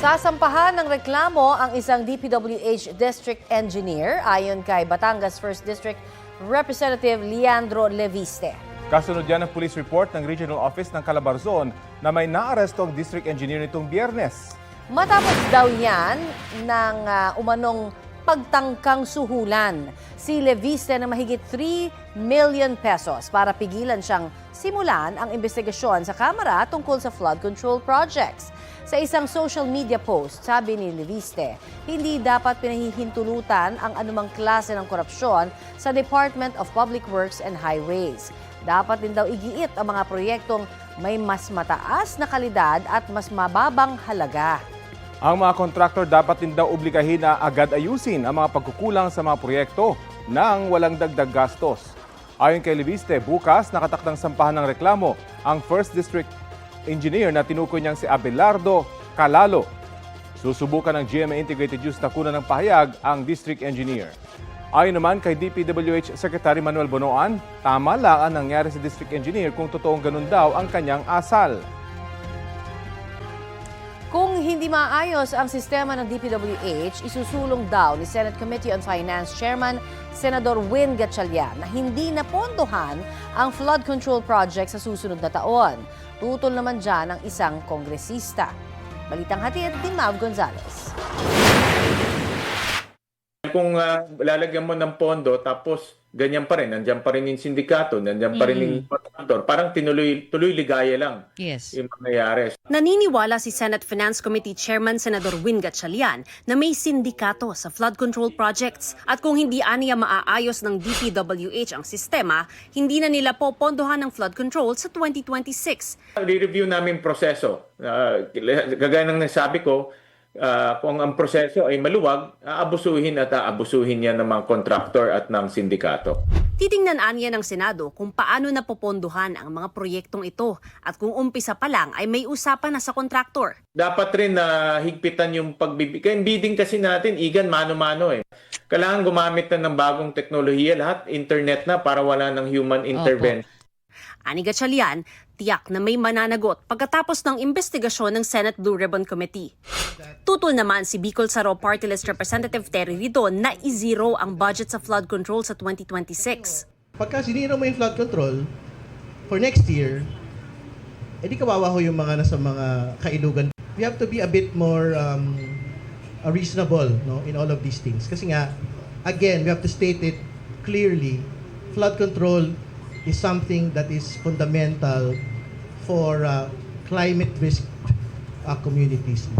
Sasampahan ng reklamo ang isang DPWH District Engineer ayon kay Batangas 1st District Representative Leandro Leviste. Kasunod yan ang police report ng Regional Office ng Calabarzon na may naaresto ang District Engineer nitong Biyernes. Matapos daw yan ng umanong pagtangkang suhulan si Leviste ng mahigit 3 million pesos para pigilan siyang simulan ang investigasyon sa Kamara tungkol sa flood control projects. Sa isang social media post, sabi ni Leviste, hindi dapat pinahihintulutan ang anumang klase ng korupsyon sa Department of Public Works and Highways. Dapat din daw igiit ang mga proyektong may mas mataas na kalidad at mas mababang halaga. Ang mga kontraktor dapat din daw obligahin na agad ayusin ang mga pagkukulang sa mga proyekto nang walang dagdag gastos. Ayon kay Leviste, bukas nakatakdang sampahan ng reklamo ang 1st District Engineer na tinukoy niyang si Abelardo Calalo. Susubukan ng GMA Integrated News na kunan ng pahayag ang District Engineer. Ayon naman kay DPWH Secretary Manuel Bonoan, tama lang ang nangyari sa District Engineer kung totoong ganun daw ang kanyang asal. Kung hindi maayos ang sistema ng DPWH, isusulong daw ni Senate Committee on Finance Chairman Senador Win Gatchalian na hindi napondohan ang flood control project sa susunod na taon. Tutol naman dyan ang isang kongresista. Balitang hatid ni Mav Gonzalez. Kung lalagyan mo ng pondo tapos ganyan pa rin, nandiyan pa rin yung sindikato, nandiyan pa rin yung kontraktor, parang tuloy ligaya lang yung mangyayari. Naniniwala si Senate Finance Committee Chairman Senador Win Gatchalian na may sindikato sa flood control projects at kung hindi aniya maaayos ng DPWH ang sistema, hindi na nila popondohan ng flood control sa 2026. I-review namin proseso. Gagaya ng nasabi ko, kung ang proseso ay maluwag, aabusuhin at aabusuhin niya ng mga kontraktor at ng sindikato. Titingnan aniya ng Senado kung paano napopondohan ang mga proyektong ito at kung umpisa pa lang ay may usapan na sa kontraktor. Dapat rin na higpitan yung pagbibigay. Bidding kasi natin, igan mano-mano eh. Kailangan gumamit na ng bagong teknolohiya, lahat internet na para wala ng human intervention. Ani Gatchalian, tiyak na may mananagot pagkatapos ng investigasyon ng Senate Blue Ribbon Committee. Tutol naman si Bicol Saro Party List Representative Terry Ridon na i-zero ang budget sa flood control sa 2026. Pagka sinira mo yung flood control for next year, edi kawawa ho yung mga nasa mga kailugan. We have to be a bit more reasonable, no, in all of these things. Kasi nga, again, we have to state it clearly. Flood control is something that is fundamental for climate risk communities.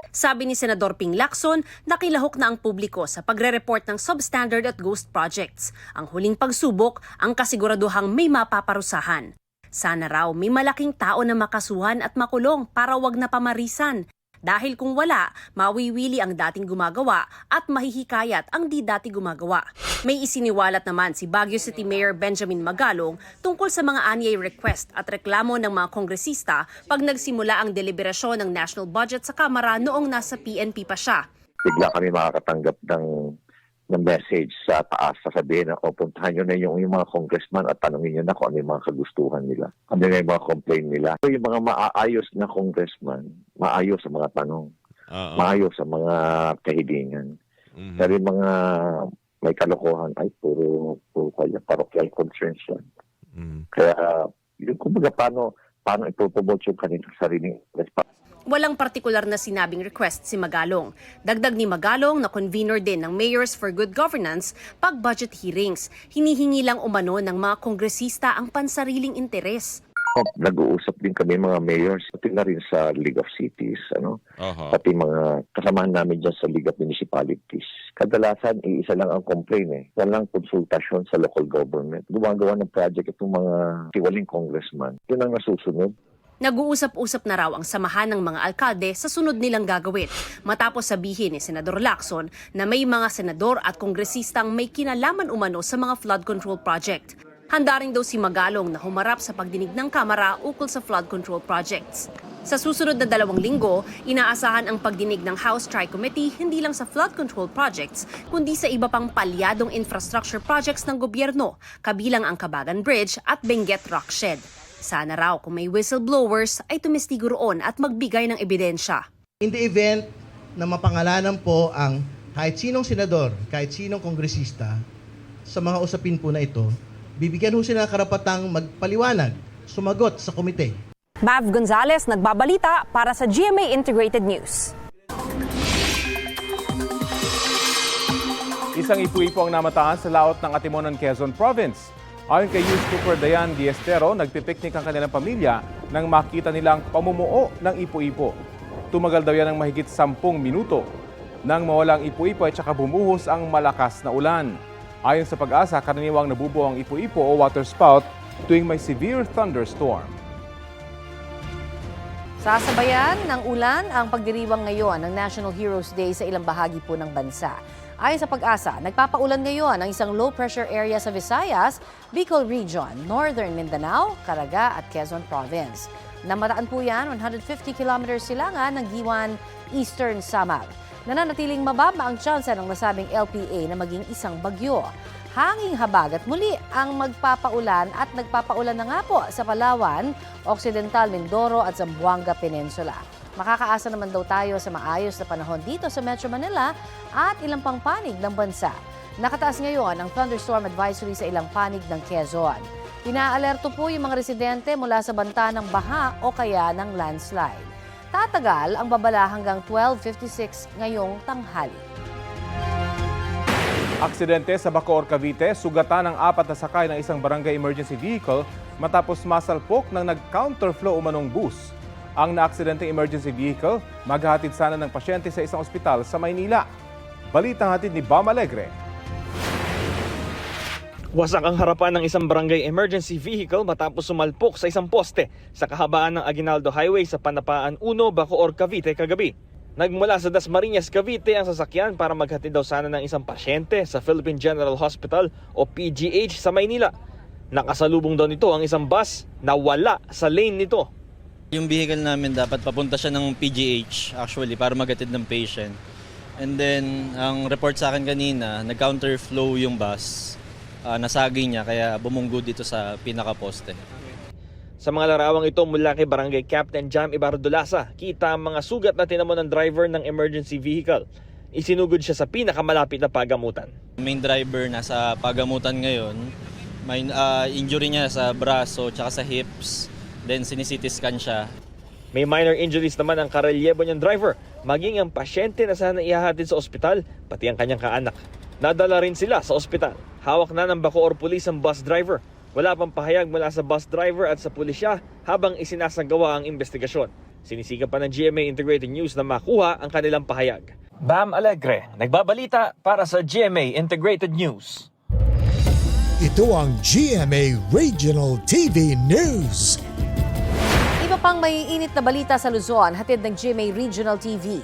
Sabi ni Senador Ping Lacson, nakilahok na ang publiko sa pagre-report ng substandard at ghost projects. Ang huling pagsubok, ang kasiguraduhang may mapaparusahan. Sana raw may malaking tao na makasuhan at makulong para wag na pamarisan. Dahil kung wala, mawiwili ang dating gumagawa at mahihikayat ang di dati gumagawa. May isiniwalat naman si Baguio City Mayor Benjamin Magalong tungkol sa mga anyay request at reklamo ng mga kongresista pag nagsimula ang deliberasyon ng national budget sa Kamara noong nasa PNP pa siya. Bigla kami makakatanggap ng message sa taas, sasabihin na puntahan nyo na yung mga congressman at tanongin nyo na kung ano yung mga kagustuhan nila. Ano yung mga complaint nila. So, yung mga maayos na congressman, maayos sa mga tanong, maayos sa mga kahilingan. Pero yung mga may kalokohan ay puro parochial concerns yan. Kaya, yung kumbaga paano ipopromote yung kanilang sariling response. Walang partikular na sinabing request si Magalong. Dagdag ni Magalong na convener din ng Mayors for Good Governance pag budget hearings. Hinihingi lang umano ng mga kongresista ang pansariling interes. Nag-uusap din kami mga mayors, pati na rin sa League of Cities, pati mga kasamahan namin dyan sa League of Municipalities. Kadalasan, iisa lang ang complaint Walang konsultasyon sa local government. Gumagawa ng project itong mga tiwaling congressman. Yun ang nasusunod. Nag-uusap-usap na raw ang samahan ng mga alkalde sa sunod nilang gagawin matapos sabihin ni Senador Lacson na may mga senador at kongresistang may kinalaman umano sa mga flood control project. Handa rin daw si Magalong na humarap sa pagdinig ng Kamara ukol sa flood control projects. Sa susunod na 2 linggo, inaasahan ang pagdinig ng House Tri-Committee hindi lang sa flood control projects, kundi sa iba pang palyadong infrastructure projects ng gobyerno, kabilang ang Cabagan Bridge at Benguet Rock Shed. Sana raw kung may whistleblowers ay tumestigo roon at magbigay ng ebidensya. In the event na mapangalanan po ang kahit sinong senador, kahit sinong kongresista sa mga usapin po na ito, bibigyan ho sila ng karapatang magpaliwanag, sumagot sa komite. Mav Gonzalez nagbabalita para sa GMA Integrated News. Isang ipu-ipo ang namataan sa laot ng Atimonan, Quezon Province. Ayon kay Youth Trooper Dayan Diestero, nagpipiknik ang kanilang pamilya nang makita nilang pamumuo ng ipu-ipo. Tumagal daw yan ng mahigit 10 minuto. Nang mawala ang ipu-ipo at saka bumuhos ang malakas na ulan. Ayon sa Pag-asa, karaniwang nabubuo ang ipu-ipo o water spout tuwing may severe thunderstorm. Sasabayan ng ulan ang pagdiriwang ngayon ng National Heroes Day sa ilang bahagi po ng bansa. Ayon sa Pag-asa, nagpapaulan ngayon ang isang low-pressure area sa Visayas, Bicol Region, Northern Mindanao, Caraga at Quezon Province. Namataan po yan 150 kilometers silangan ng Giwan, Eastern Samar. Nananatiling mababa ang tsansa ng nasabing LPA na maging isang bagyo. Hanging habag at muli ang magpapaulan at nagpapaulan na nga po sa Palawan, Occidental Mindoro at Zamboanga Peninsula. Makakaasa naman daw tayo sa maayos na panahon dito sa Metro Manila at ilang pang panig ng bansa. Nakataas ngayon ang thunderstorm advisory sa ilang panig ng Quezon. Pinaalerto po yung mga residente mula sa banta ng baha o kaya ng landslide. Tatagal ang babala hanggang 12:56 ngayong tanghali. Aksidente sa Bacoor, Cavite, sugatan ng 4 na sakay ng isang barangay emergency vehicle matapos masalpok ng nag-counterflow umanong bus. Ang naaksidenteng emergency vehicle maghahatid sana ng pasyente sa isang ospital sa Maynila. Balitang hatid ni Bam Alegre. Wasak ang harapan ng isang barangay emergency vehicle matapos sumalpok sa isang poste sa kahabaan ng Aguinaldo Highway sa Panapaan 1, Bacoor, Cavite kagabi. Nagmula sa Dasmariñas, Cavite ang sasakyan para maghatid daw sana ng isang pasyente sa Philippine General Hospital o PGH sa Maynila. Nakasalubong daw nito ang isang bus na wala sa lane nito. Yung vehicle namin dapat papunta siya ng PGH actually para maghatid ng patient. And then ang report sa akin kanina, nag-counterflow yung bus. Nasagi niya kaya bumunggo dito sa pinaka-poste. Sa mga larawang ito mula kay Barangay Captain Jam Ibardolasa, kita ang mga sugat na tinamo ng driver ng emergency vehicle. Isinugod siya sa pinakamalapit na pagamutan. Main driver nasa pagamutan ngayon. May injury niya sa braso tsaka sa hips. Then CT scan siya. May minor injuries naman ang karelyebo niyang driver, maging ang pasyente na sana ihahatid sa ospital, pati ang kanyang kaanak. Nadala rin sila sa ospital. Hawak na ng Bacoor Police ang bus driver. Wala pang pahayag mula sa bus driver at sa pulisya habang isinasagawa ang investigasyon. Sinisigan pa ng GMA Integrated News na makuha ang kanilang pahayag. Bam Alegre, nagbabalita para sa GMA Integrated News. Ito ang GMA Regional TV News. Iba pang maiinit na balita sa Luzon, hatid ng GMA Regional TV.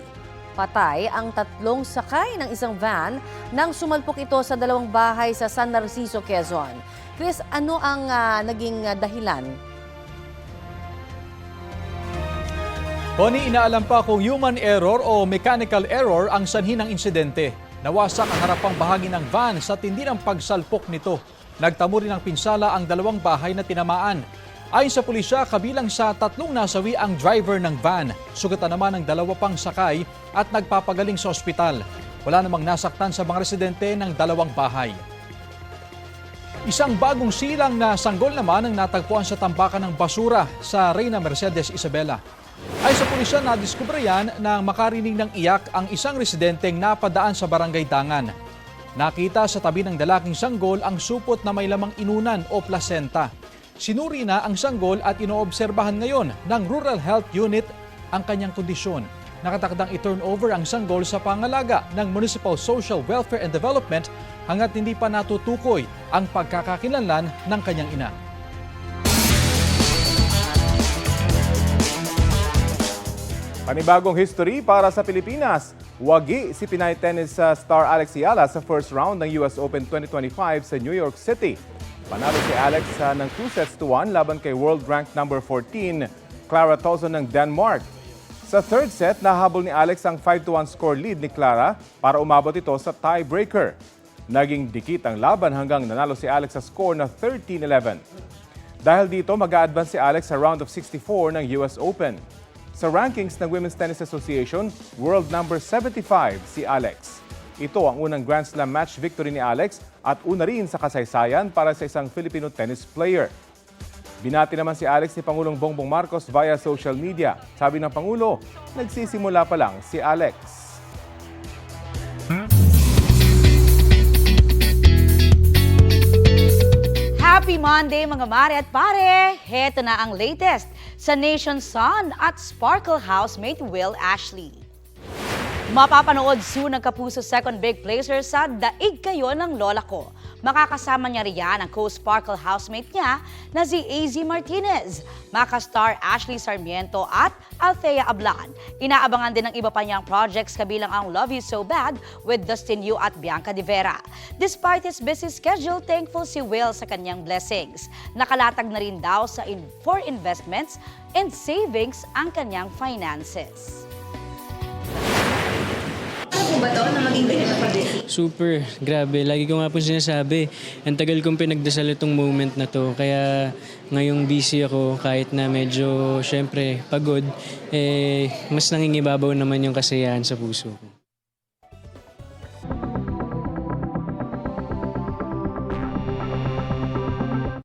Patay ang 3 sakay ng isang van nang sumalpok ito sa 2 bahay sa San Narciso, Quezon. Chris, ano ang naging dahilan? Tony, inaalam pa kung human error o mechanical error ang sanhi ng insidente. Nawasak ang harapang bahagi ng van sa tindi ng pagsalpok nito. Nagtamo rin ng pinsala ang 2 bahay na tinamaan. Ayon sa pulisya, kabilang sa 3 nasawi ang driver ng van. Sugatan naman ng 2 pang sakay at nagpapagaling sa ospital. Wala namang nasaktan sa mga residente ng 2 bahay. Isang bagong silang na sanggol naman ang natagpuan sa tambakan ng basura sa Reyna Mercedes, Isabela. Ayon sa pulisya, nadiskubre yan nang makarinig ng iyak ang isang residenteng napadaan sa barangay Dangan. Nakita sa tabi ng dalaking sanggol ang supot na may lamang inunan o placenta. Sinuri na ang sanggol at inoobserbahan ngayon ng Rural Health Unit ang kanyang kondisyon. Nakatakdang i-turnover ang sanggol sa pangalaga ng Municipal Social Welfare and Development hanggat hindi pa natutukoy ang pagkakakilanlan ng kanyang ina. Panibagong history para sa Pilipinas. Wagi si Pinay tennis star Alex Ayala sa first round ng US Open 2025 sa New York City. Panalo si Alex ng 2-1 laban kay world ranked number 14, Clara Tauson ng Denmark. Sa third set, nahabol ni Alex ang 5-1 score lead ni Clara para umabot ito sa tiebreaker. Naging dikit ang laban hanggang nanalo si Alex sa score na 13-11. Dahil dito, mag-a-advance si Alex sa round of 64 ng US Open. Sa rankings ng Women's Tennis Association, world number 75 si Alex. Ito ang unang Grand Slam match victory ni Alex at una rin sa kasaysayan para sa isang Filipino tennis player. Binati naman si Alex ni Pangulong Bongbong Marcos via social media. Sabi ng Pangulo, nagsisimula pa lang si Alex. Happy Monday mga mare at pare! Heto na ang latest sa Nation Sun at Sparkle housemate Will Ashley. Mapapanood soon ang Kapuso second big placer sa Daig Kayo ng Lola Ko. Makakasama niya riyan ang co-Sparkle housemate niya na si AZ Martinez, Maka-star Ashley Sarmiento at Althea Ablan. Inaabangan din ng iba pa niyang projects kabilang ang Love You So Bad with Dustin Yu at Bianca De Vera. Despite his busy schedule, thankful si Will sa kanyang blessings. Nakalatag na rin daw for investments and savings ang kanyang finances. Super, grabe. Lagi ko nga po sinasabi, ang tagal kong pinagdasal itong moment na to. Kaya ngayong busy ako, kahit na medyo, syempre, pagod, mas nangingibabaw naman yung kasiyahan sa puso ko.